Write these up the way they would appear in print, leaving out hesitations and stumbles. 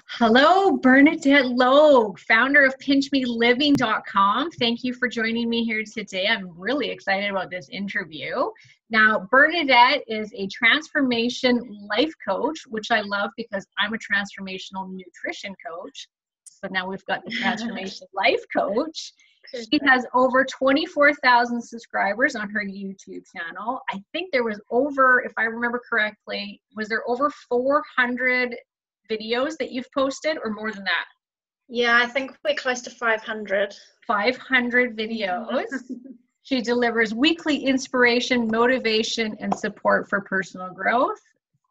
Hello, Bernadette Logue, founder of PinchMeLiving.com. Thank you for joining me here today. I'm really excited about this interview. Now, Bernadette is a transformation life coach, which I love because I'm a transformational nutrition coach. So now we've got the transformation life coach. She has over 24,000 subscribers on her YouTube channel. I think there was over, if I remember correctly, was there over 400 videos that you've posted or more than that? Yeah, I think we're close to 500. 500 videos. She delivers weekly inspiration, motivation, and support for personal growth.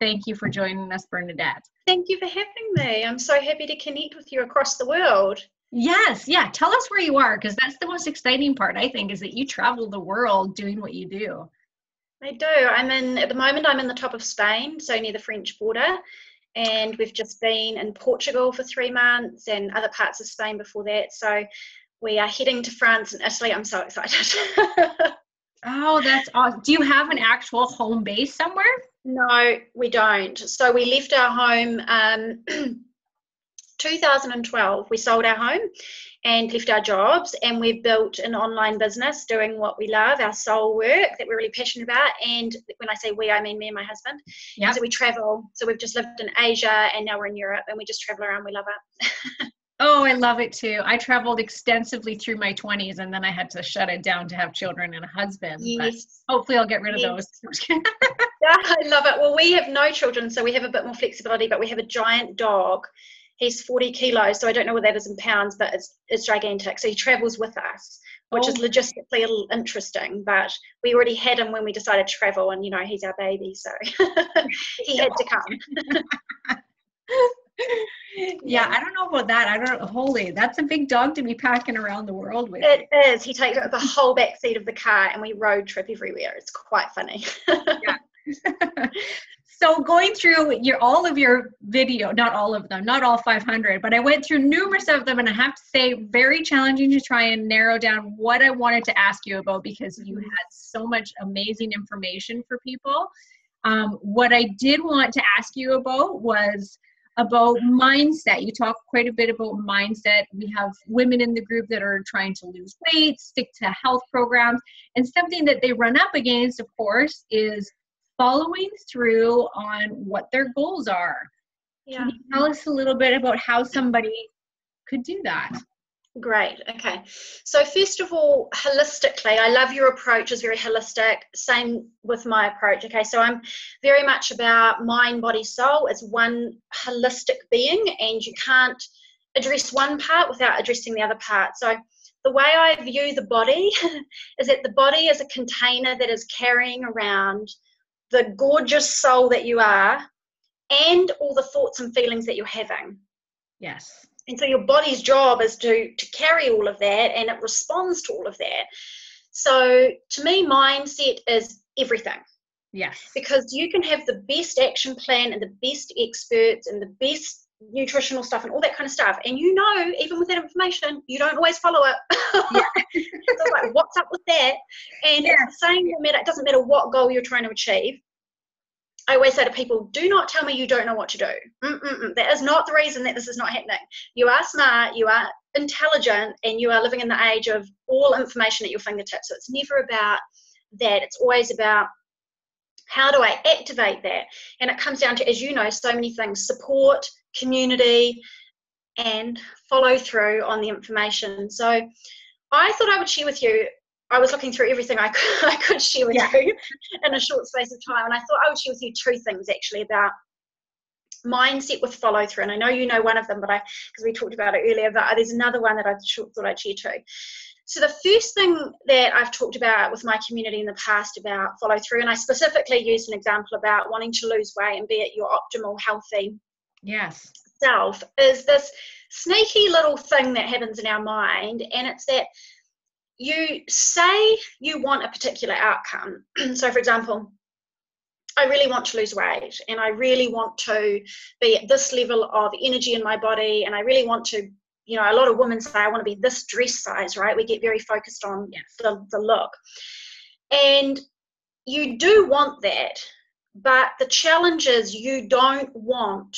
Thank you for joining us, Bernadette. Thank you for having me. I'm so happy to connect with you across the world. Yes, yeah. Tell us where you are, because that's the most exciting part, I think, is that you travel the world doing what you do. I do. At the moment, I'm in the top of Spain, so near the French border. And we've just been in Portugal for 3 months and other parts of Spain before that. So we are heading to France and Italy. I'm so excited. Oh, that's awesome. Do you have an actual home base somewhere? No, we don't. So we left our home 2012. We sold our home and left our jobs, and we've built an online business doing what we love, our soul work that we're really passionate about. And when I say we, I mean me and my husband. Yep. So we travel. So we've just lived in Asia and now we're in Europe, and we just travel around. We love it. Oh, I love it too. I traveled extensively through my 20s, and then I had to shut it down to have children and a husband. Yes. But hopefully I'll get rid of those. Yeah, I love it. Well, we have no children, so we have a bit more flexibility, but we have a giant dog. He's 40 kilos, so I don't know what that is in pounds, but it's gigantic. So he travels with us, which is logistically a little interesting, but we already had him when we decided to travel, and, he's our baby, so he had to come. Yeah, I don't know about that. That's a big dog to be packing around the world with. It is. He takes up the whole back seat of the car, and we road trip everywhere. It's quite funny. Yeah. So going through all of your video, not all of them, not all 500, but I went through numerous of them, and I have to say, very challenging to try and narrow down what I wanted to ask you about, because you had so much amazing information for people. What I did want to ask you about was about mindset. You talk quite a bit about mindset. We have women in the group that are trying to lose weight, stick to health programs, and something that they run up against, of course, is following through on what their goals are. Yeah. Can you tell us a little bit about how somebody could do that? Great. Okay. So first of all, holistically, I love your approach is very holistic. Same with my approach. Okay. So I'm very much about mind, body, soul as one holistic being, and you can't address one part without addressing the other part. So the way I view the body is that the body is a container that is carrying around the gorgeous soul that you are and all the thoughts and feelings that you're having. Yes. And so your body's job is to carry all of that, and it responds to all of that. So to me, mindset is everything. Yes. Because you can have the best action plan and the best experts and the best nutritional stuff and all that kind of stuff. And even with that information, you don't always follow it. Yeah. So like, what's up with that? And it's the same, it doesn't matter what goal you're trying to achieve. I always say to people, do not tell me you don't know what to do. That is not the reason that this is not happening. You are smart, you are intelligent, and you are living in the age of all information at your fingertips. So it's never about that. It's always about, how do I activate that? And it comes down to, as you know, so many things: support, community, and follow through on the information. So I thought I would share with you, I was looking through everything I could share with you in a short space of time. And I thought I would share with you 2 things actually about mindset with follow through. And I know you know one of them, but because we talked about it earlier, but there's another one that I thought I'd share too. So the first thing that I've talked about with my community in the past about follow through, and I specifically used an example about wanting to lose weight and be at your optimal healthy self, is this sneaky little thing that happens in our mind. And it's that you say you want a particular outcome. So for example, I really want to lose weight, and I really want to be at this level of energy in my body, and I really want to, a lot of women say, I want to be this dress size, right? We get very focused on the look. And you do want that, but the challenge is you don't want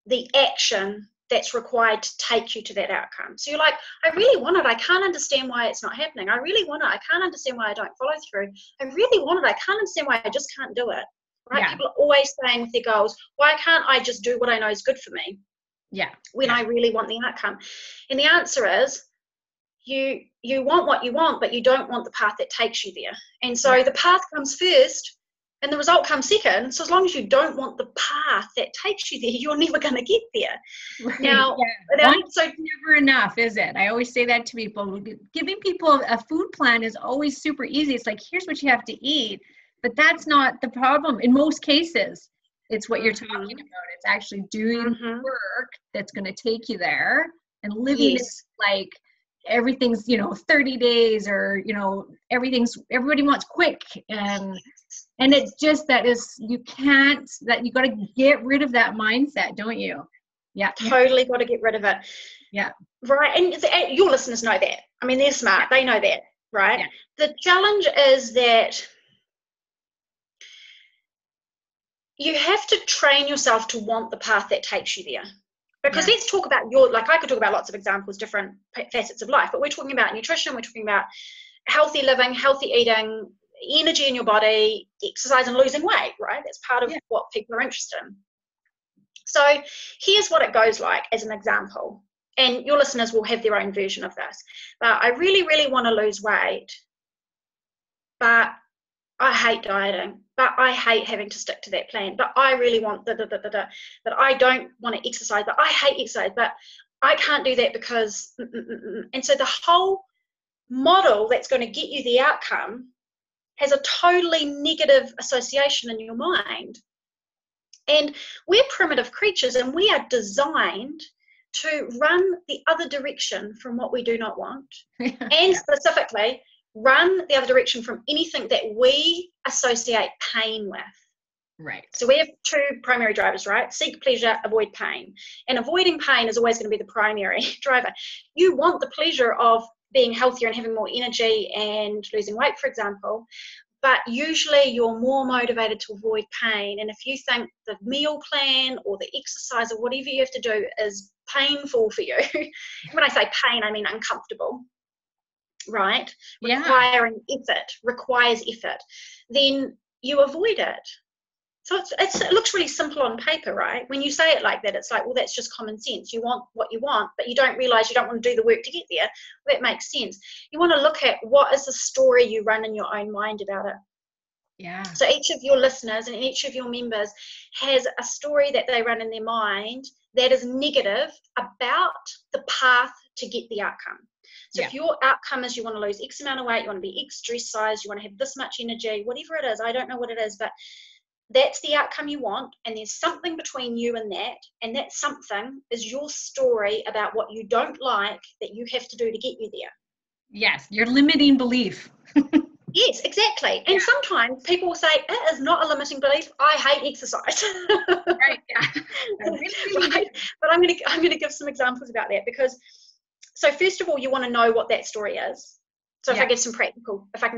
the action that's required to take you to that outcome. So you're like, I really want it. I can't understand why it's not happening. I really want it. I can't understand why I don't follow through. I really want it. I can't understand why I just can't do it. Right? Yeah. People are always saying with their goals, why can't I just do what I know is good for me? Yeah. When I really want the outcome. And the answer is, you want what you want, but you don't want the path that takes you there. And so the path comes first and the result comes second. So as long as you don't want the path that takes you there, you're never going to get there. Right. Now, so never enough, is it? I always say that to people. Giving people a food plan is always super easy. It's like, here's what you have to eat. But that's not the problem. In most cases, it's what you're talking about. It's actually doing the work that's going to take you there, and living it like everything's 30 days, or everybody wants quick, and it's just that you got to get rid of that mindset, don't you? Yeah, totally got to get rid of it. Yeah, right. And your listeners know that. I mean, they're smart. They know that, right? Yeah. The challenge is that you have to train yourself to want the path that takes you there. Because let's talk about I could talk about lots of examples, different facets of life, but we're talking about nutrition, we're talking about healthy living, healthy eating, energy in your body, exercise, and losing weight, right? That's part of what people are interested in. So here's what it goes like as an example, and your listeners will have their own version of this. But I really, really want to lose weight, but I hate dieting, but I hate having to stick to that plan, but I really want but I don't want to exercise, but I hate exercise, but I can't do that because, and so the whole model that's going to get you the outcome has a totally negative association in your mind. And we're primitive creatures, and we are designed to run the other direction from what we do not want, and specifically run the other direction from anything that we associate pain with. Right. So we have two primary drivers, right? Seek pleasure, avoid pain. And avoiding pain is always going to be the primary driver. You want the pleasure of being healthier and having more energy and losing weight, for example, but usually you're more motivated to avoid pain. And if you think the meal plan or the exercise or whatever you have to do is painful for you, when I say pain, I mean uncomfortable, right? Requires effort, then you avoid it. So it looks really simple on paper, right? When you say it like that, it's like, well, that's just common sense. You want what you want, but you don't realize you don't want to do the work to get there. Well, that makes sense. You want to look at what is the story you run in your own mind about it. Yeah. So each of your listeners and each of your members has a story that they run in their mind that is negative about the path to get the outcome. So if your outcome is you want to lose X amount of weight, you want to be X dress size, you want to have this much energy, whatever it is, I don't know what it is, but that's the outcome you want, and there's something between you and that something is your story about what you don't like that you have to do to get you there. Yes, your limiting belief. Yes, exactly. And sometimes people will say, it is not a limiting belief. I hate exercise. Right. Yeah. Right? But I'm gonna give some examples about that, because so first of all, you want to know what that story is. So if I can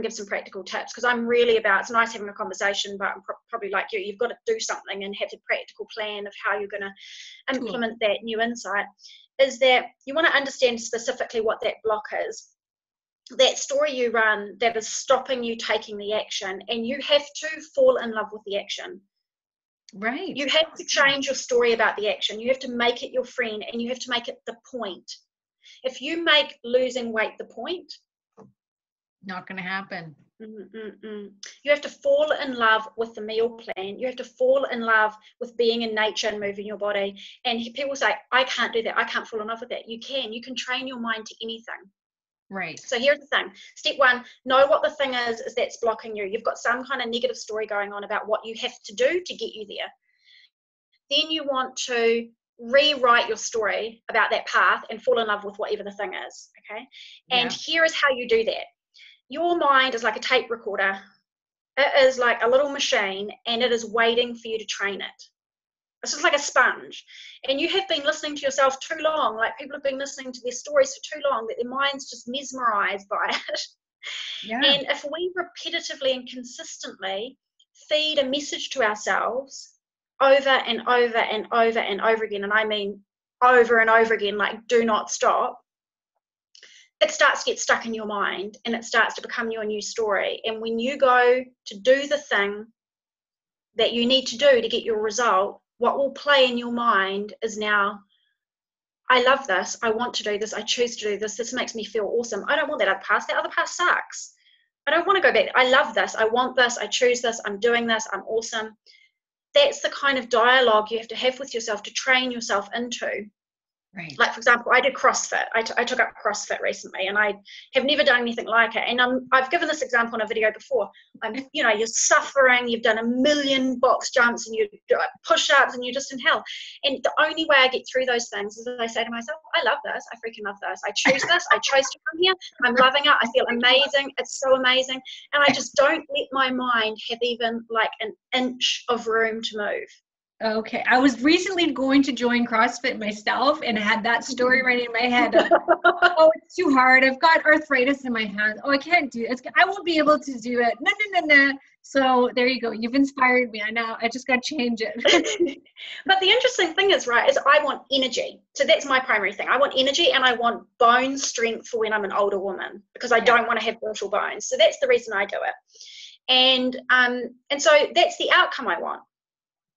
give some practical tips, because I'm really about, it's nice having a conversation, but I'm probably like you've got to do something and have a practical plan of how you're going to implement that new insight, is that you want to understand specifically what that block is. That story you run that is stopping you taking the action, and you have to fall in love with the action. Right. You have to change your story about the action. You have to make it your friend, and you have to make it the point. If you make losing weight the point, not going to happen. You have to fall in love with the meal plan. You have to fall in love with being in nature and moving your body. And people say, I can't do that. I can't fall in love with that. You can train your mind to anything. Right. So here's the thing. Step one, know what the thing is that's blocking you. You've got some kind of negative story going on about what you have to do to get you there. Then you want to rewrite your story about that path and fall in love with whatever the thing is. Okay. And here is how you do that. Your mind is like a tape recorder. It is like a little machine, and it is waiting for you to train it. It's just like a sponge. And you have been listening to yourself too long. Like, people have been listening to their stories for too long that their mind's just mesmerized by it. Yeah. And if we repetitively and consistently feed a message to ourselves over and over and over and over again, and I mean over and over again, like do not stop, it starts to get stuck in your mind and it starts to become your new story. And when you go to do the thing that you need to do to get your result, what will play in your mind is now, I love this, I want to do this, I choose to do this, this makes me feel awesome. I don't want that other path, that other path sucks. I don't want to go back. I love this, I want this, I choose this, I'm doing this, I'm awesome. That's the kind of dialogue you have to have with yourself to train yourself into. Right. Like, for example, I did CrossFit. I took up CrossFit recently, and I have never done anything like it. And I've given this example in a video before. You're suffering, you've done 1 million box jumps, and you do push-ups, and you're just in hell. And the only way I get through those things is I say to myself, I love this. I freaking love this. I choose this. I chose to come here. I'm loving it. I feel amazing. It's so amazing. And I just don't let my mind have even like an inch of room to move. Okay, I was recently going to join CrossFit myself and I had that story right in my head of, oh, it's too hard. I've got arthritis in my hands. Oh, I can't do it. I won't be able to do it. No. So there you go. You've inspired me. I know. I just got to change it. But the interesting thing is, right, is I want energy. So that's my primary thing. I want energy and I want bone strength for when I'm an older woman because I don't want to have brittle bones. So that's the reason I do it. And so that's the outcome I want.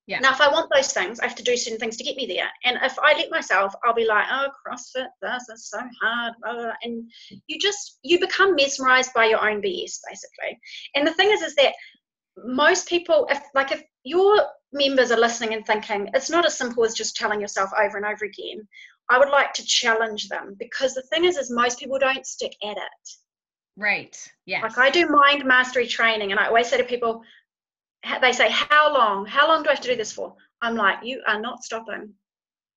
Yeah. Now, if I want those things, I have to do certain things to get me there. And if I let myself, I'll be like, oh, CrossFit, this is so hard. Blah, blah, blah. And you become mesmerized by your own BS, basically. And the thing is that most people, if your members are listening and thinking, it's not as simple as just telling yourself over and over again, I would like to challenge them because the thing is most people don't stick at it. Right. Yeah. Like I do mind mastery training and I always say to people, they say, how long do I have to do this for? I'm like, you are not stopping.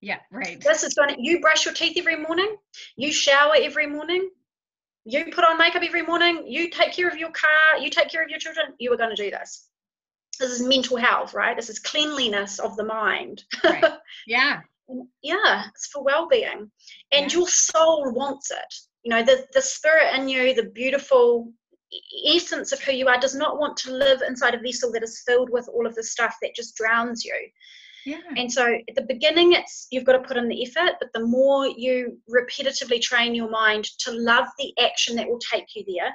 Yeah, right. This is you brush your teeth every morning, you shower every morning, you put on makeup every morning, you take care of your car, you take care of your children, you are going to do this. This is mental health, right? This is cleanliness of the mind. Right. Yeah. Yeah, it's for well-being. And your soul wants it. The spirit in you, the beautiful essence of who you are does not want to live inside a vessel that is filled with all of the stuff that just drowns you. Yeah. And so at the beginning you've got to put in the effort, but the more you repetitively train your mind to love the action that will take you there,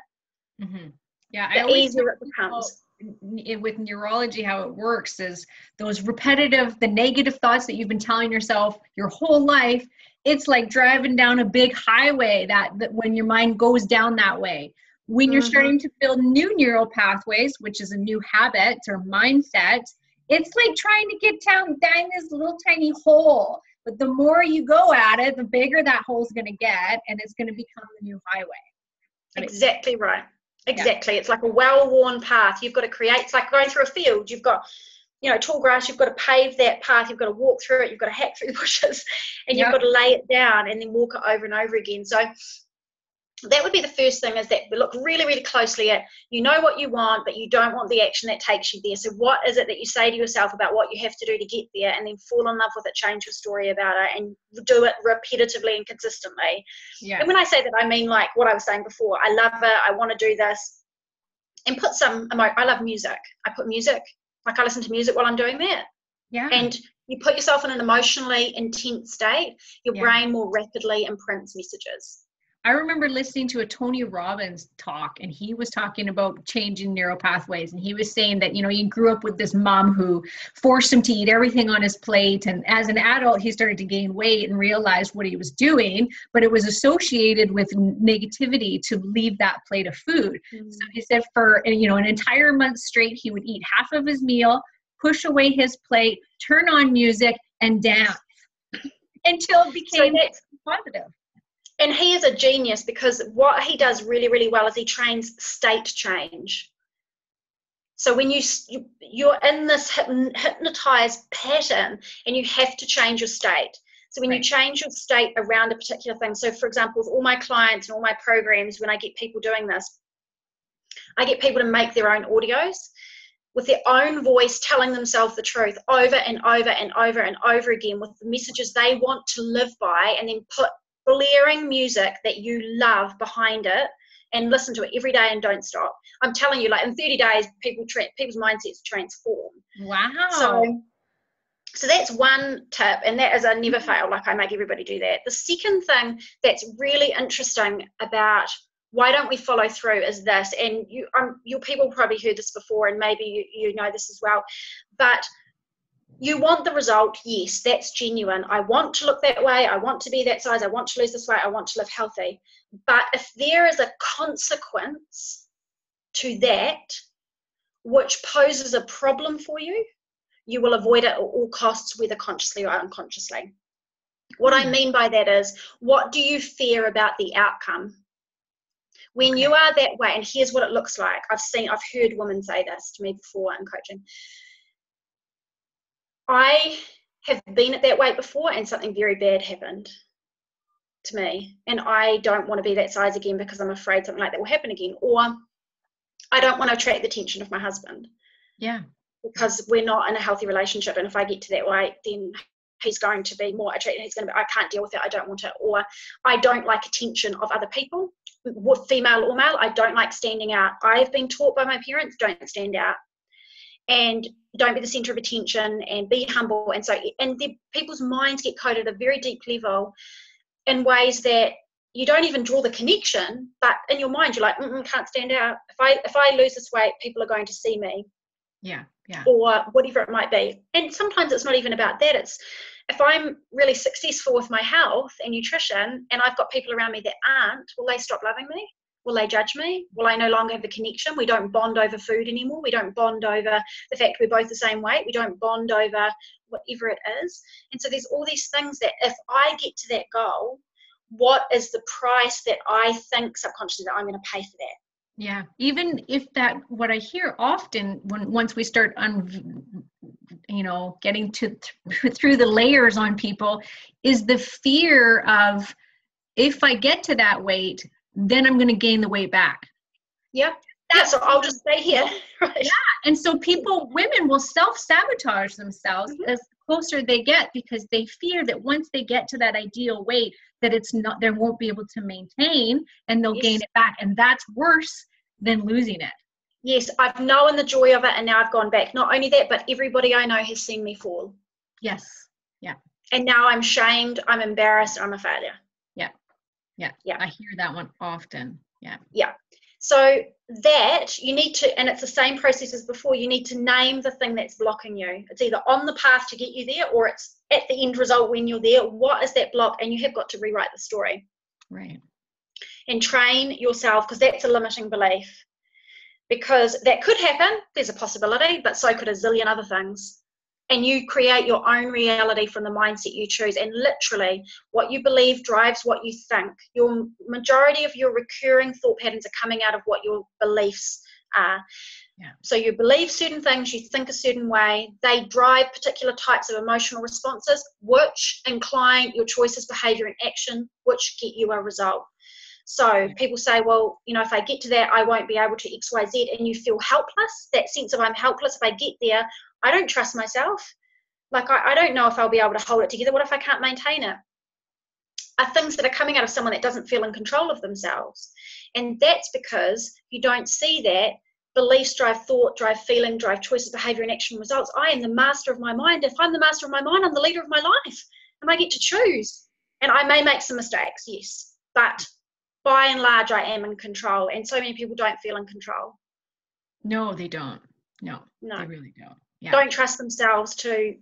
the easier it becomes. With neurology, how it works is those the negative thoughts that you've been telling yourself your whole life, it's like driving down a big highway that when your mind goes down that way. When you're starting to build new neural pathways, which is a new habit or mindset, it's like trying to get down this little tiny hole. But the more you go at it, the bigger that hole's going to get, and it's going to become the new highway. Exactly right. Exactly. Yeah. It's like a well-worn path. You've got to create. It's like going through a field. You've got, tall grass. You've got to pave that path. You've got to walk through it. You've got to hack through the bushes, and you've got to lay it down and then walk it over and over again. So that would be the first thing, is that we look really, really closely at, what you want, but you don't want the action that takes you there. So what is it that you say to yourself about what you have to do to get there, and then fall in love with it, change your story about it, and do it repetitively and consistently. Yeah. And when I say that, I mean like what I was saying before. I love it. I want to do this. And put I love music. I put music, like I listen to music while I'm doing that. Yeah. And you put yourself in an emotionally intense state, your brain more rapidly imprints messages. I remember listening to a Tony Robbins talk, and he was talking about changing neural pathways. And he was saying that, he grew up with this mom who forced him to eat everything on his plate. And as an adult, he started to gain weight and realized what he was doing, but it was associated with negativity to leave that plate of food. Mm-hmm. So he said for, an entire month straight, he would eat half of his meal, push away his plate, turn on music, and dance until it became positive. And he is a genius, because what he does really, really well is he trains state change. So when you're in this hypnotized pattern, and you have to change your state. So when you change your state around a particular thing, so for example, with all my clients and all my programs, when I get people doing this, I get people to make their own audios with their own voice, telling themselves the truth over and over and over and over again, with the messages they want to live by, and then put blaring music that you love behind it, and listen to it every day and don't stop. I'm telling you, like in 30 days, people's mindsets transform. Wow. So that's one tip, and that is a never fail. Like, I make everybody do that. The second thing that's really interesting about why don't we follow through is this, and you people probably heard this before, and maybe you know this as well, but you want the result. Yes, that's genuine. I want to look that way. I want to be that size. I want to lose this weight. I want to live healthy. But if there is a consequence to that which poses a problem for you, you will avoid it at all costs, whether consciously or unconsciously. What I mean by that is, what do you fear about the outcome? When you are that way, and here's what it looks like. I've heard women say this to me before in coaching. I have been at that weight before and something very bad happened to me, and I don't want to be that size again because I'm afraid something like that will happen again. Or I don't want to attract the attention of my husband. Yeah. Because we're not in a healthy relationship, and if I get to that weight, then he's going to be more attracted. I can't deal with it. I don't want it. Or I don't like attention of other people, female or male. I don't like standing out. I've been taught by my parents, don't stand out, and don't be the center of attention, and be humble. And so, and people's minds get coded at a very deep level in ways that you don't even draw the connection, but in your mind, you're like, can't stand out. If I lose this weight, people are going to see me. Yeah. Or whatever it might be. And sometimes it's not even about that. It's if I'm really successful with my health and nutrition, and I've got people around me that aren't, will they stop loving me? Will they judge me? Will I no longer have the connection? We don't bond over food anymore. We don't bond over the fact we're both the same weight. We don't bond over whatever it is. And so there's all these things that if I get to that goal, what is the price that I think subconsciously that I'm going to pay for that? Yeah, even if that, what I hear often once we start getting through the layers on people, is the fear of, if I get to that weight, then I'm going to gain the weight back. Yeah. So I'll just stay here. Right. Yeah. And so women will self-sabotage themselves as closer they get, because they fear that once they get to that ideal weight, that they won't be able to maintain, and they'll gain it back. And that's worse than losing it. Yes, I've known the joy of it, and now I've gone back. Not only that, but everybody I know has seen me fall. Yes. Yeah. And now I'm shamed, I'm embarrassed, I'm a failure. Yeah. I hear that one often. Yeah. So that you need to, and it's the same process as before, you need to name the thing that's blocking you. It's either on the path to get you there, or it's at the end result when you're there. What is that block? And you have got to rewrite the story. Right. And train yourself, because that's a limiting belief. Because that could happen, there's a possibility, but so could a zillion other things. And you create your own reality from the mindset you choose. And literally, what you believe drives what you think. Your majority of your recurring thought patterns are coming out of what your beliefs are. Yeah. So you believe certain things, you think a certain way, they drive particular types of emotional responses, which incline your choices, behavior, and action, which get you a result. So people say, well, if I get to that, I won't be able to X, Y, Z, and you feel helpless, that sense of I'm helpless. If I get there, I don't trust myself. Like, I don't know if I'll be able to hold it together. What if I can't maintain it? Are things that are coming out of someone that doesn't feel in control of themselves. And that's because you don't see that beliefs drive thought, drive feeling, drive choices, behavior, and action results. I am the master of my mind. If I'm the master of my mind, I'm the leader of my life, and I get to choose. And I may make some mistakes, yes, but by and large, I am in control. And so many people don't feel in control. No, they don't. No, they really don't. Yeah. Don't trust themselves to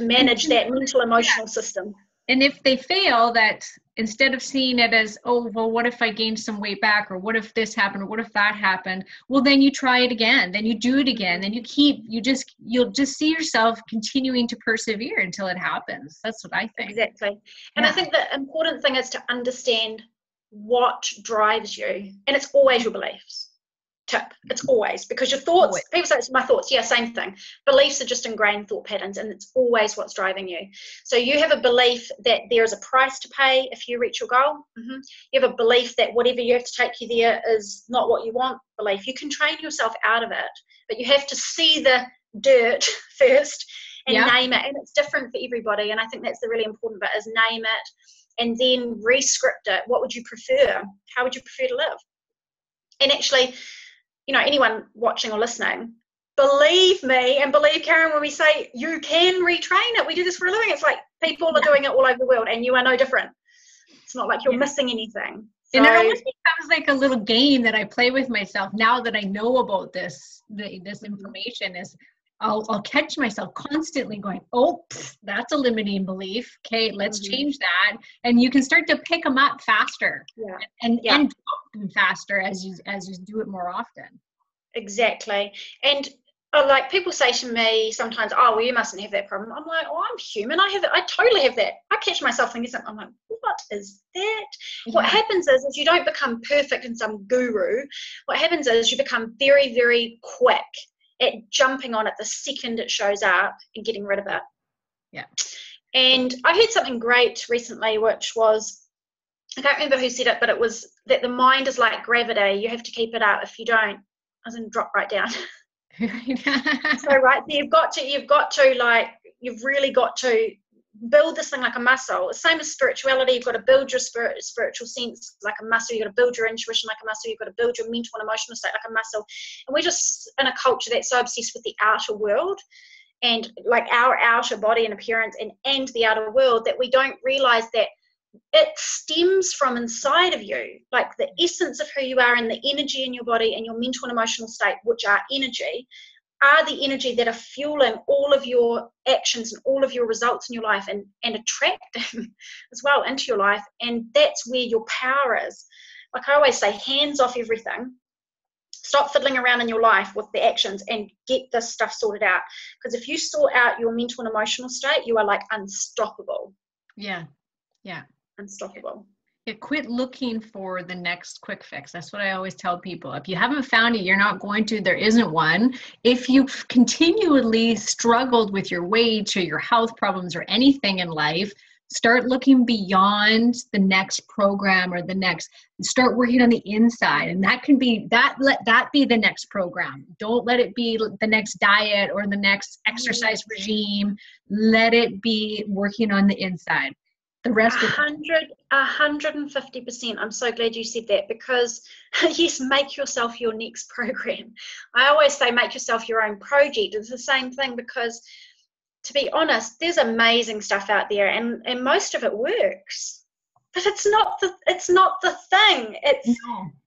manage that mental, emotional system. And if they fail, that instead of seeing it as, oh, well, what if I gained some weight back, or what if this happened, or what if that happened? Well, then you try it again, then you do it again, then you'll just see yourself continuing to persevere until it happens. That's what I think. Exactly. And I think the important thing is to understand what drives you, and it's always your beliefs. Tip, it's always, because your thoughts, people say it's my thoughts, yeah, same thing. Beliefs are just ingrained thought patterns, and it's always what's driving you. So you have a belief that there is a price to pay if you reach your goal. You have a belief that whatever you have to take you there is not what you want. Belief, you can train yourself out of it, but you have to see the dirt first and name it. And it's different for everybody, and I think that's the really important bit, is name it and then re-script it. What would you prefer? How would you prefer to live? And actually, anyone watching or listening, believe me and believe Karen when we say you can retrain it. We do this for a living. It's like people are doing it all over the world, and you are no different. It's not like you're missing anything. So, and it almost becomes like a little game that I play with myself now that I know about this information. Is I'll catch myself constantly going, oh, that's a limiting belief. Okay, let's change that. And you can start to pick them up faster and drop them faster as you do it more often. Exactly. And like people say to me sometimes, oh, well, you mustn't have that problem. I'm like, oh, I'm human. I totally have that. I catch myself thinking something. I'm like, what is that? Yeah. What happens is you don't become perfect in some guru. What happens is you become very, very quick at jumping on it the second it shows up and getting rid of it. Yeah. And I heard something great recently, which was, I can't remember who said it, but it was that the mind is like gravity. You have to keep it up. If you don't, as in drop right down. So right, you've really got to build this thing like a muscle. The same as spirituality. You've got to build your spiritual sense like a muscle. You've got to build your intuition like a muscle. You've got to build your mental and emotional state like a muscle. And we're just in a culture that's so obsessed with the outer world and like our outer body and appearance and the outer world that we don't realize that it stems from inside of you, like the essence of who you are and the energy in your body and your mental and emotional state, which are energy, are the energy that are fueling all of your actions and all of your results in your life and attracting as well into your life. And that's where your power is. Like I always say, hands off everything. Stop fiddling around in your life with the actions and get this stuff sorted out. Because if you sort out your mental and emotional state, you are like unstoppable. Yeah. Unstoppable. Yeah, quit looking for the next quick fix. That's what I always tell people. If you haven't found it, you're not going to. There isn't one. If you've continually struggled with your weight or your health problems or anything in life, start looking beyond the next program or the next. Start working on the inside, and that can be that. Let that be the next program. Don't let it be the next diet or the next exercise regime. Let it be working on the inside. The rest 150%. I'm so glad you said that because yes, make yourself your next program. I always say make yourself your own project. It's the same thing because to be honest, there's amazing stuff out there and most of it works. But it's not the thing. It's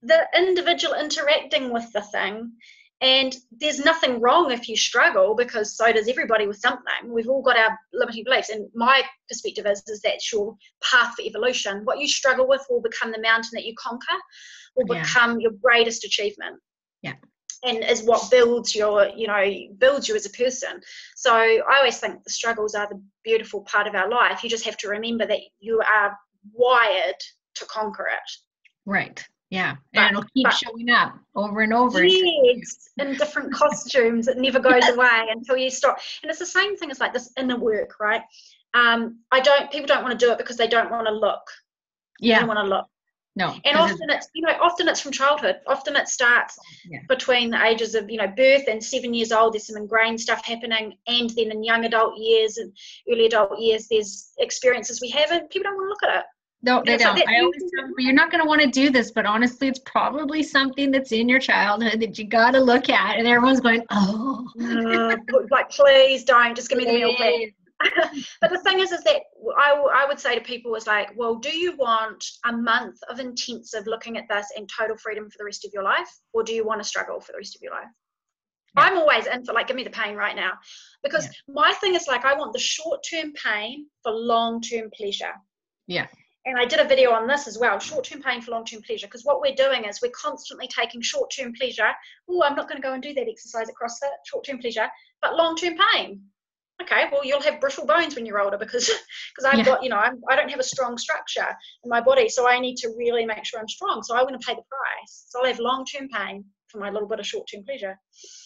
the individual interacting with the thing. And there's nothing wrong if you struggle because so does everybody with something. We've all got our limiting beliefs. And my perspective is that's your path for evolution. What you struggle with will become the mountain that you conquer, will become your greatest achievement. Yeah. And is what builds you as a person. So I always think the struggles are the beautiful part of our life. You just have to remember that you are wired to conquer it. Right. Yeah, and it'll keep showing up over and over. Yes, in different costumes. It never goes away until you stop. And it's the same thing as like this inner work, right? People don't want to do it because they don't want to look. Yeah. They don't want to look. No. And often it's from childhood. Often it starts between the ages of, birth and 7 years old. There's some ingrained stuff happening. And then in young adult years and early adult years, there's experiences we have and people don't want to look at it. No, they don't. I always tell people, you're not going to want to do this, but honestly, it's probably something that's in your childhood that you got to look at. And everyone's going, oh. Like, please don't. Just give me the meal plan. But the thing is that I would say to people is like, well, do you want a month of intensive looking at this and total freedom for the rest of your life? Or do you want to struggle for the rest of your life? Yeah. I'm always in for like, give me the pain right now. Because my thing is like, I want the short-term pain for long-term pleasure. Yeah. And I did a video on this as well, short-term pain for long-term pleasure, because what we're doing is we're constantly taking short-term pleasure. Oh, I'm not going to go and do that exercise at CrossFit, short-term pleasure, but long-term pain. Okay, well, you'll have brittle bones when you're older because I've got, I don't have a strong structure in my body, so I need to really make sure I'm strong. So I want to pay the price. So I'll have long-term pain for my little bit of short-term pleasure.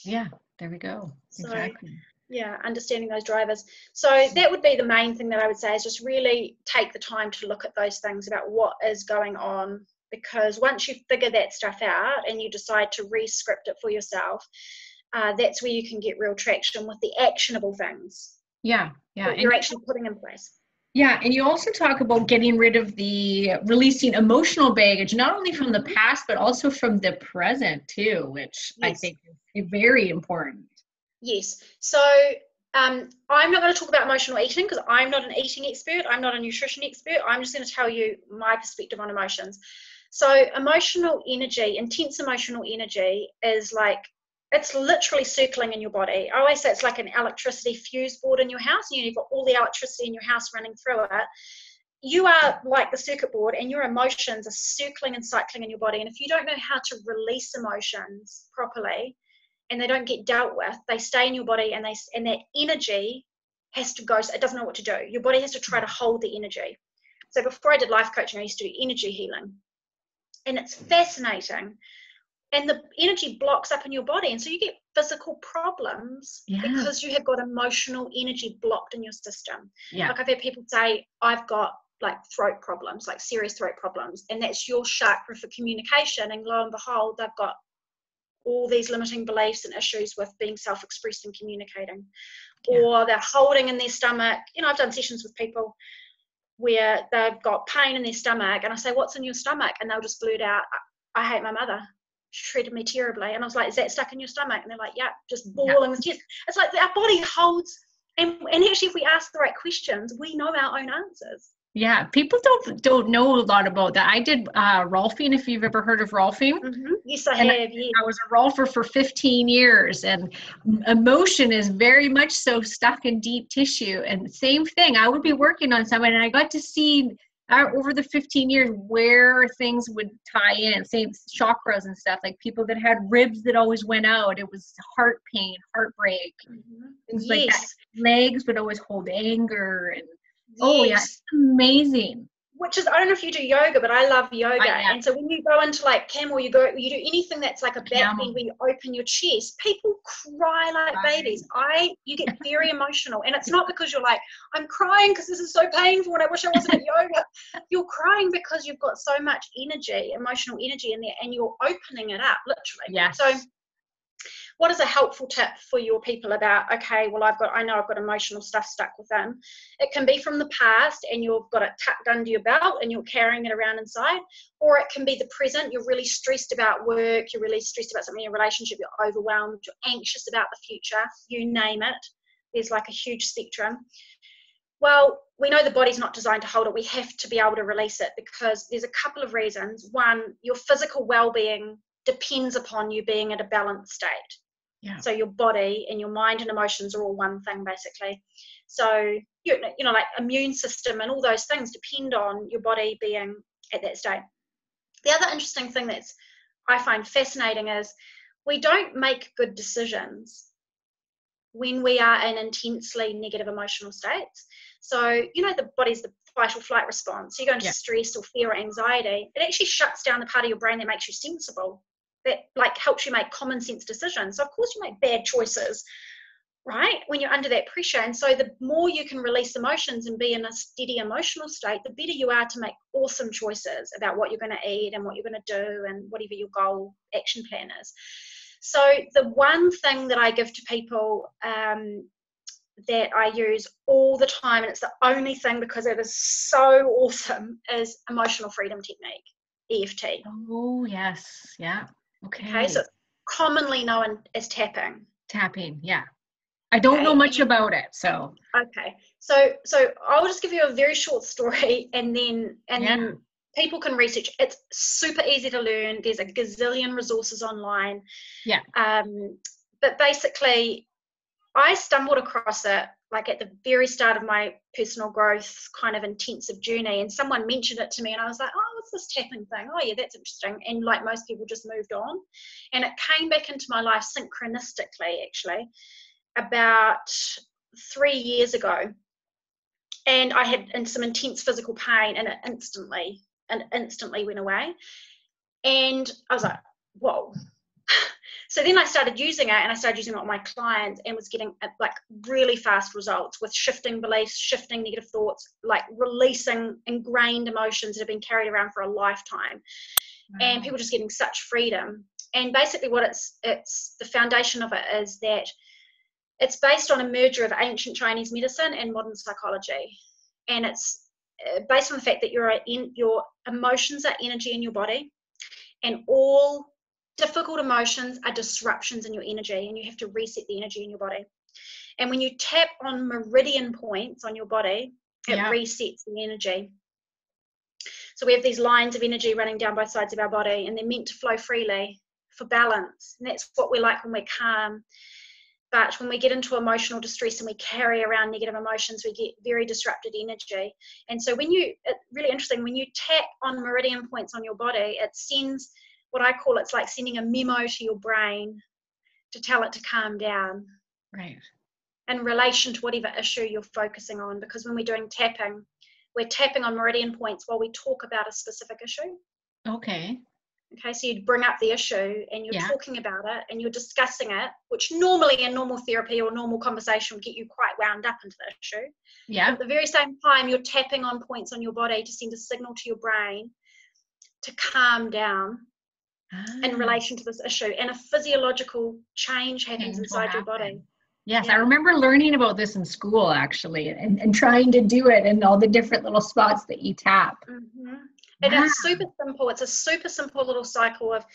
Yeah, there we go. Exactly. Yeah, understanding those drivers. So that would be the main thing that I would say is just really take the time to look at those things about what is going on, because once you figure that stuff out and you decide to re-script it for yourself, that's where you can get real traction with the actionable things. Yeah. That you're actually putting in place. Yeah, and you also talk about getting rid of releasing emotional baggage, not only from the past, but also from the present too, which I think is very important. Yes. So I'm not going to talk about emotional eating because I'm not an eating expert. I'm not a nutrition expert. I'm just going to tell you my perspective on emotions. So emotional energy, intense emotional energy is like, it's literally circling in your body. I always say it's like an electricity fuse board in your house. You've got all the electricity in your house running through it. You are like the circuit board, and your emotions are circling and cycling in your body. And if you don't know how to release emotions properly, and they don't get dealt with, they stay in your body, and that energy has to go. So it doesn't know what to do. Your body has to try to hold the energy. So before I did life coaching, I used to do energy healing, and it's fascinating. And the energy blocks up in your body, and so you get physical problems because you have got emotional energy blocked in your system. Like I've had people say, I've got like throat problems, like serious throat problems, and that's your chakra for communication, and lo and behold, they've got all these limiting beliefs and issues with being self-expressed and communicating. Or they're holding in their stomach. I've done sessions with people where they've got pain in their stomach, and I say, what's in your stomach? And they'll just blurt out, I hate my mother. She treated me terribly. And I was like, is that stuck in your stomach? And they're like, yeah, just bawling with tears. It's like our body holds, and actually if we ask the right questions, we know our own answers. Yeah, people don't know a lot about that. I did rolfing, if you've ever heard of rolfing. Mm-hmm. Yes, I have. Yeah. I was a rolfer for 15 years, and emotion is very much so stuck in deep tissue. And same thing, I would be working on someone, and I got to see over the 15 years where things would tie in, same chakras and stuff, like people that had ribs that always went out. It was heart pain, heartbreak, things like that. Legs would always hold anger, and it's amazing. Which is, I don't know if you do yoga, but I love yoga. And so when you go into like camel, you do anything that's like a back bend where you open your chest, people cry like babies. You get very emotional. And it's not because you're like, I'm crying because this is so painful and I wish I wasn't at yoga. You're crying because you've got so much energy, emotional energy in there, and you're opening it up, literally. Yes. So what is a helpful tip for your people about, okay, well, I know I've got emotional stuff stuck within. It can be from the past and you've got it tucked under your belt and you're carrying it around inside, or it can be the present. You're really stressed about work, you're really stressed about something in your relationship, you're overwhelmed, you're anxious about the future, you name it. There's like a huge spectrum. Well, we know the body's not designed to hold it. We have to be able to release it because there's a couple of reasons. One, your physical well-being depends upon you being at a balanced state. So your body and your mind and emotions are all one thing, basically. So, like immune system and all those things depend on your body being at that state. The other interesting thing that I find fascinating is we don't make good decisions when we are in intensely negative emotional states. So, the body's the fight or flight response. So you go into stress or fear or anxiety. It actually shuts down the part of your brain that makes you sensible, that like helps you make common sense decisions. So of course you make bad choices, right, when you're under that pressure. And so the more you can release emotions and be in a steady emotional state, the better you are to make awesome choices about what you're going to eat and what you're going to do and whatever your goal action plan is. So the one thing that I give to people that I use all the time, and it's the only thing because it is so awesome, is emotional freedom technique, EFT. Oh, yes. Yeah. Okay, so it's commonly known as tapping. Tapping, yeah. I don't know much about it, so. Okay, so I'll just give you a very short story, and then people can research. It's super easy to learn. There's a gazillion resources online. Yeah. But basically, I stumbled across it like at the very start of my personal growth kind of intensive journey, and someone mentioned it to me and I was like, oh, what's this tapping thing? Oh yeah, that's interesting. And like most people just moved on, and it came back into my life synchronistically actually about 3 years ago, and I had some intense physical pain, and it instantly went away, and I was like, whoa. So then I started using it, and I started using it on my clients and was getting like really fast results with shifting beliefs, shifting negative thoughts, like releasing ingrained emotions that have been carried around for a lifetime. Wow. And people just getting such freedom. And basically what it's the foundation of it is that it's based on a merger of ancient Chinese medicine and modern psychology. And it's based on the fact that your emotions are energy in your body, and all difficult emotions are disruptions in your energy, and you have to reset the energy in your body. And when you tap on meridian points on your body, it resets the energy. So we have these lines of energy running down both sides of our body, and they're meant to flow freely for balance. And that's what we're like when we're calm. But when we get into emotional distress and we carry around negative emotions, we get very disrupted energy. And so it's really interesting, when you tap on meridian points on your body, it sends what I call, it's like sending a memo to your brain to tell it to calm down. Right. In relation to whatever issue you're focusing on. Because when we're doing tapping, we're tapping on meridian points while we talk about a specific issue. Okay. Okay, so you'd bring up the issue and you're talking about it and you're discussing it, which normally in normal therapy or normal conversation would get you quite wound up into the issue. Yeah. But at the very same time, you're tapping on points on your body to send a signal to your brain to calm down in relation to this issue. And a physiological change happens inside your body. Yes, I remember learning about this in school, actually, and trying to do it in all the different little spots that you tap. Mm-hmm. And it's super simple. It's a super simple little cycle of,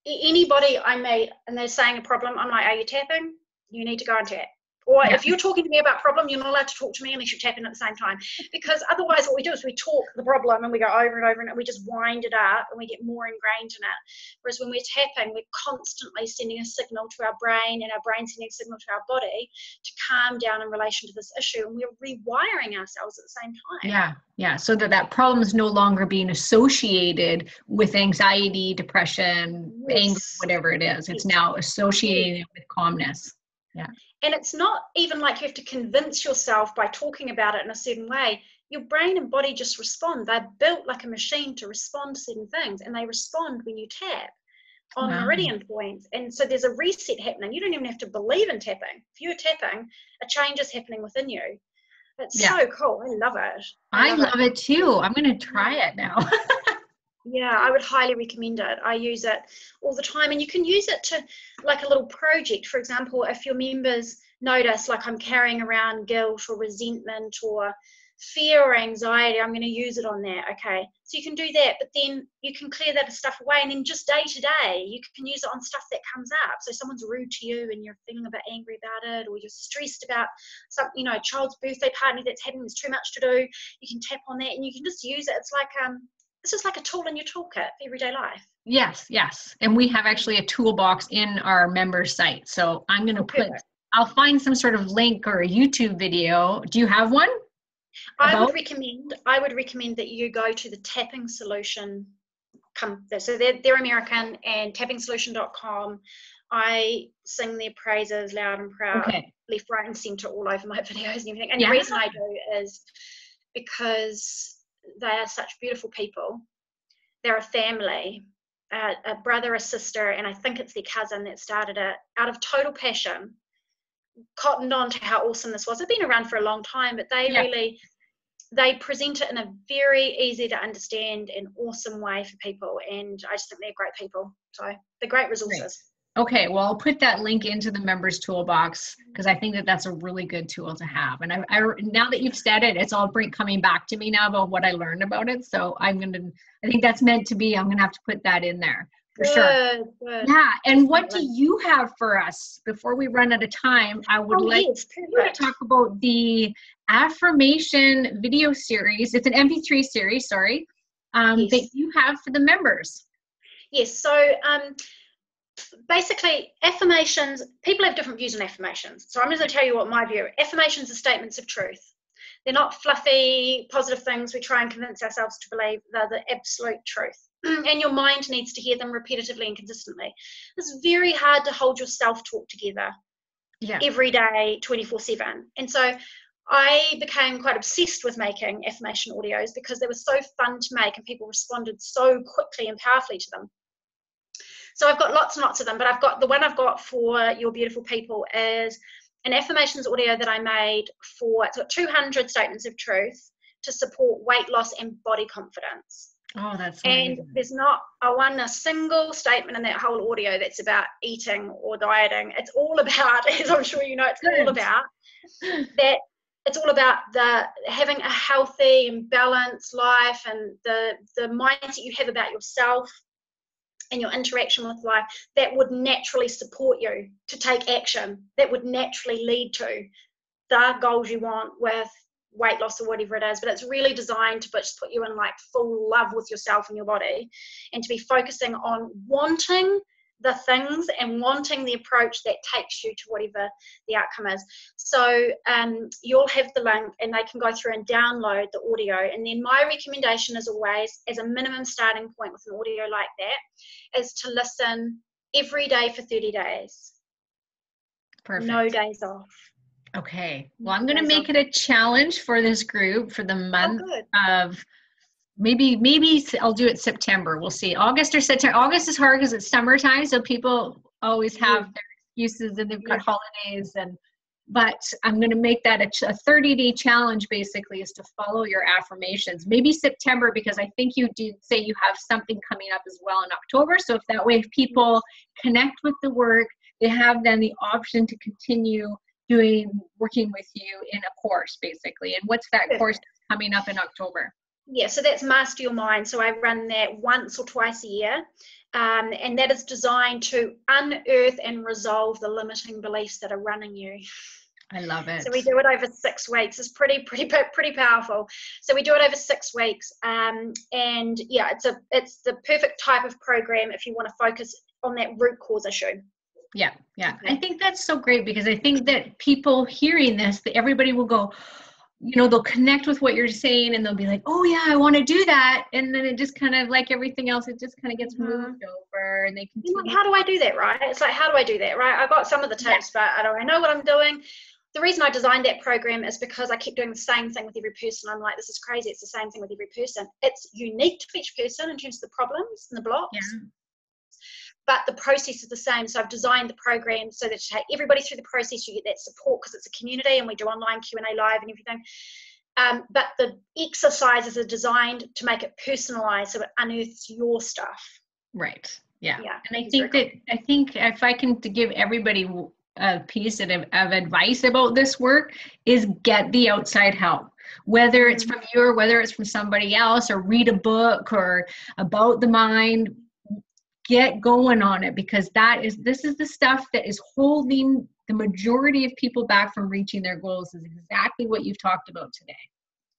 anybody I meet and they're saying a problem, I'm like, are you tapping? You need to go and tap. Or if you're talking to me about a problem, you're not allowed to talk to me unless you're tapping at the same time. Because otherwise what we do is we talk the problem and we go over and over and we just wind it up and we get more ingrained in it. Whereas when we're tapping, we're constantly sending a signal to our brain and our brain sending a signal to our body to calm down in relation to this issue. And we're rewiring ourselves at the same time. Yeah. So that problem is no longer being associated with anxiety, depression, anger, whatever it is. It's now associated with calmness. Yeah. And it's not even like you have to convince yourself by talking about it in a certain way. Your brain and body just respond. They're built like a machine to respond to certain things, and they respond when you tap on meridian points. And so there's a reset happening. You don't even have to believe in tapping. If you're tapping, a change is happening within you. It's so cool. I love it. I love it too. I'm going to try it now. Yeah, I would highly recommend it. I use it all the time, and you can use it to like a little project. For example, if your members notice like I'm carrying around guilt or resentment or fear or anxiety, I'm going to use it on that. Okay, so you can do that, but then you can clear that stuff away, and then just day to day you can use it on stuff that comes up. So someone's rude to you and you're feeling a bit angry about it, or you're stressed about some, a child's birthday party that's happening, there's too much to do. You can tap on that and you can just use it. It's just like a tool in your toolkit for everyday life. Yes. And we have actually a toolbox in our member site. So I'm going to I'll find some sort of link or a YouTube video. Do you have one? I would recommend that you go to the Tapping Solution. So they're American, and tappingsolution.com. I sing their praises loud and proud, left, right, and center all over my videos and everything. And the reason I do is because they are such beautiful people. They're a family, a brother, a sister, and I think it's their cousin that started it out of total passion, cottoned on to how awesome this was. They've been around for a long time, but they present it in a very easy to understand and awesome way for people, and I just think they're great people. So they're great resources. Great. Okay, well, I'll put that link into the members toolbox because I think that's a really good tool to have. And I now that you've said it, it's all coming back to me now about what I learned about it. So I think that's meant to be. I'm going to have to put that in there for sure. Good. Yeah. And what do you have for us before we run out of time? I would like you to talk about the affirmation video series. It's an MP3 series, that you have for the members. Yes. So, basically, affirmations, people have different views on affirmations. So I'm just going to tell you what my view. Affirmations are statements of truth. They're not fluffy, positive things we try and convince ourselves to believe. They're the absolute truth. And your mind needs to hear them repetitively and consistently. It's very hard to hold your self-talk together every day, 24/7. And so I became quite obsessed with making affirmation audios because they were so fun to make and people responded so quickly and powerfully to them. So I've got lots and lots of them, but the one I've got for your beautiful people is an affirmations audio that I made it's got 200 statements of truth to support weight loss and body confidence. Oh, that's amazing. And there's not a single statement in that whole audio that's about eating or dieting. It's all about, as I'm sure you know, all about that. It's all about having a healthy and balanced life and the mindset you have about yourself. and your interaction with life that would naturally support you to take action, that would naturally lead to the goals you want with weight loss or whatever it is. But it's really designed to just put you in like full love with yourself and your body, and to be focusing on wanting the things and wanting the approach that takes you to whatever the outcome is. So you'll have the link and they can go through and download the audio. And then my recommendation is always, as a minimum starting point with an audio like that, is to listen every day for 30 days. Perfect. No days off. Okay. Well, I'm going to make it a challenge for this group for the month of maybe I'll do it September. We'll see. August or September. August is hard because it's summertime, so people always have their excuses and they've got holidays. But I'm going to make that a 30-day challenge. Basically, is to follow your affirmations. Maybe September, because I think you did say you have something coming up as well in October. So if people connect with the work, they have then the option to continue working with you in a course, basically. And what's that course coming up in October? Yeah, so that's Master Your Mind. So I run that once or twice a year. And that is designed to unearth and resolve the limiting beliefs that are running you. I love it. So we do it over 6 weeks. It's pretty powerful. So we do it over 6 weeks. And yeah, it's the perfect type of program if you want to focus on that root cause issue. Yeah. I think that's so great, because I think that people hearing this, that everybody will go, they'll connect with what you're saying and they'll be like, oh yeah, I want to do that. And then it just kind of, like everything else, it just kind of gets moved over, and they continue. How do I do that, right? It's like, how do I do that, right? I got some of the tips, but I don't know what I'm doing. The reason I designed that program is because I keep doing the same thing with every person. I'm like, this is crazy. It's the same thing with every person. It's unique to each person in terms of the problems and the blocks. Yeah. But the process is the same. So I've designed the program so that to take everybody through the process, you get that support because it's a community and we do online Q&A live and everything. But the exercises are designed to make it personalized, so it unearths your stuff. Right. Yeah. And I think if I can give everybody a piece of advice about this work, is get the outside help. Whether it's from you or whether it's from somebody else, or read a book or about the mind. Get going on it, because this is the stuff that is holding the majority of people back from reaching their goals, is exactly what you've talked about today.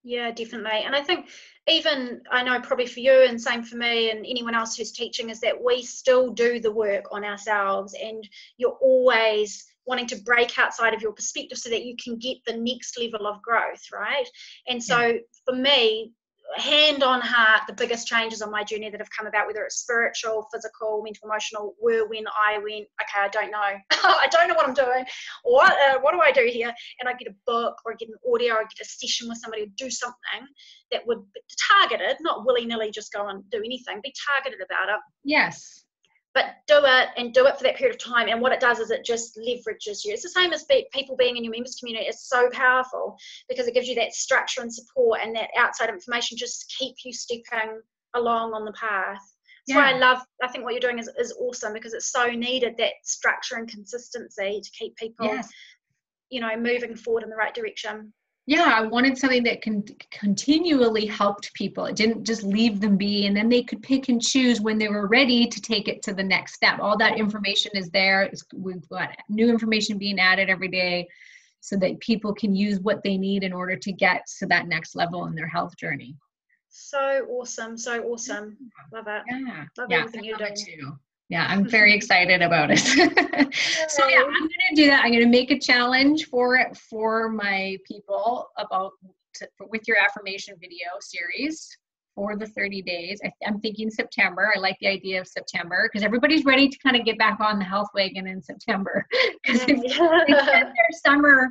Yeah, definitely. And I think I know probably for you and same for me and anyone else who's teaching, is that we still do the work on ourselves, and you're always wanting to break outside of your perspective so that you can get the next level of growth, right? And so for me, hand on heart, the biggest changes on my journey that have come about, whether it's spiritual, physical, mental, emotional, were when I went, okay, I don't know. I don't know what I'm doing. What do I do here? And I get a book, or I get an audio, or I get a session with somebody, or do something that would be targeted, not willy-nilly just go and do anything, be targeted about it. Yes. But do it for that period of time. And what it does is it just leverages you. It's the same as people being in your members community. It's so powerful because it gives you that structure and support, and that outside information just keep you stepping along on the path. That's why I think what you're doing is awesome, because it's so needed, that structure and consistency to keep people, moving forward in the right direction. Yeah, I wanted something that continually helped people. It didn't just leave them be, and then they could pick and choose when they were ready to take it to the next step. All that information is there. We've got new information being added every day, so that people can use what they need in order to get to that next level in their health journey. So awesome. Love it. Yeah. Love everything you're doing. Too. Yeah, I'm very excited about it. So I'm going to do that. I'm going to make a challenge for my people with your affirmation video series for the 30 days. I'm thinking September. I like the idea of September, because everybody's ready to kind of get back on the health wagon in September. Because they spend their summer,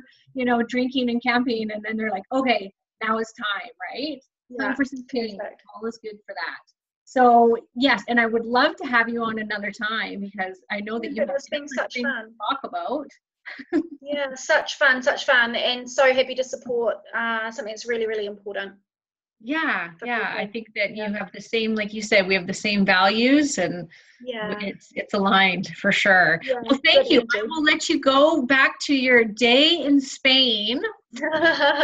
drinking and camping, and then they're like, okay, now it's time, right? Time for some change. All is good for that. So yes, and I would love to have you on another time, because I know that you have been such fun to talk about. Yeah, such fun, and so happy to support something that's really, really important. Yeah, for yeah. I people. think that Yeah. you have the same, like you said, we have the same values, and Yeah. it's aligned for sure. Yeah. Well, Good thank you. I energy. will let you go back to your day in Spain I'm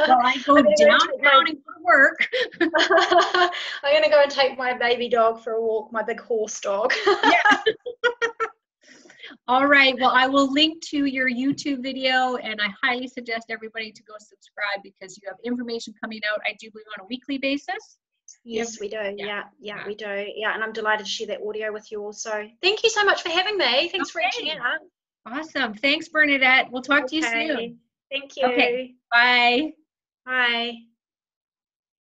while I go gonna go and downtown take my and go to work. I'm gonna go and take my baby dog for a walk, my big horse dog. Yeah. All right. Well, I will link to your YouTube video, and I highly suggest everybody to go subscribe because you have information coming out, I do believe, on a weekly basis. Yes, we do. Yeah. Yeah, we do. Yeah, and I'm delighted to share that audio with you also. Thank you so much for having me. Thanks for reaching Okay. out. Awesome. Thanks, Bernadette. We'll talk to you Okay. soon. Thank Okay. you. Bye. Bye.